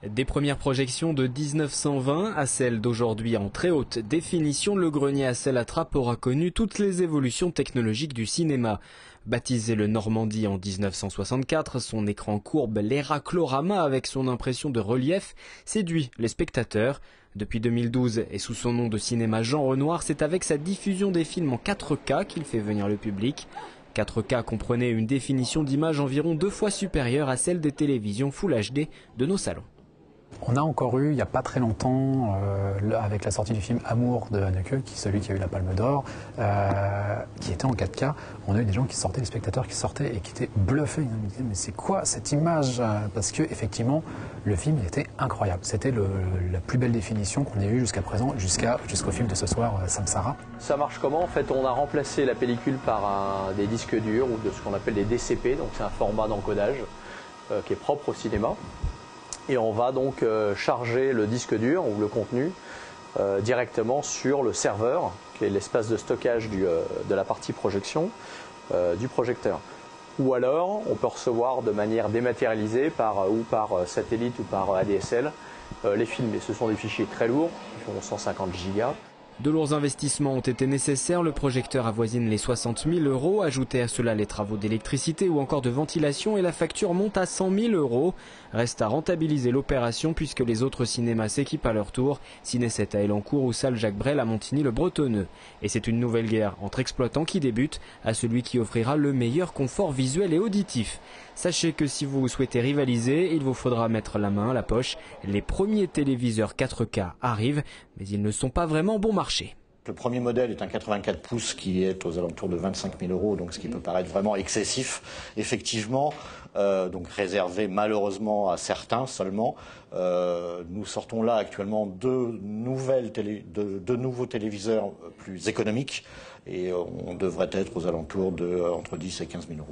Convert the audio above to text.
Des premières projections de 1920 à celles d'aujourd'hui en très haute définition, le grenier à sel à trappe aura connu toutes les évolutions technologiques du cinéma. Baptisé le Normandie en 1964, son écran courbe, l'Héraclorama avec son impression de relief, séduit les spectateurs. Depuis 2012 et sous son nom de cinéma Jean Renoir, c'est avec sa diffusion des films en 4K qu'il fait venir le public. 4K comprenait une définition d'image environ 2 fois supérieure à celle des télévisions Full HD de nos salons. On a encore eu, il n'y a pas très longtemps, avec la sortie du film Amour de Haneke, celui qui a eu la Palme d'Or, qui était en 4K, on a eu des gens qui sortaient, des spectateurs qui sortaient et qui étaient bluffés. Ils me disaient, mais c'est quoi cette image? Parce que effectivement, le film était incroyable. C'était la plus belle définition qu'on ait eue jusqu'à présent, jusqu'au film de ce soir, Samsara. Ça marche comment? En fait, on a remplacé la pellicule par des disques durs ou de ce qu'on appelle des DCP, donc c'est un format d'encodage qui est propre au cinéma. Et on va donc charger le disque dur ou le contenu directement sur le serveur, qui est l'espace de stockage de la partie projection du projecteur. Ou alors, on peut recevoir de manière dématérialisée par satellite ou par ADSL les films. Et ce sont des fichiers très lourds, qui font 150 gigas. De lourds investissements ont été nécessaires, le projecteur avoisine les 60 000 €, ajoutez à cela les travaux d'électricité ou encore de ventilation et la facture monte à 100 000 €. Reste à rentabiliser l'opération puisque les autres cinémas s'équipent à leur tour, Ciné 7 à Elancourt ou Salle Jacques Brel à Montigny-le-Bretonneux. Et c'est une nouvelle guerre entre exploitants qui débute à celui qui offrira le meilleur confort visuel et auditif. Sachez que si vous souhaitez rivaliser, il vous faudra mettre la main à la poche. Les premiers téléviseurs 4K arrivent, mais ils ne sont pas vraiment bon marché. Le premier modèle est un 84 pouces qui est aux alentours de 25 000 €, donc ce qui peut paraître vraiment excessif, effectivement, donc réservé malheureusement à certains seulement. Nous sortons là actuellement deux nouveaux téléviseurs plus économiques et on devrait être aux alentours de entre 10 et 15 000 €.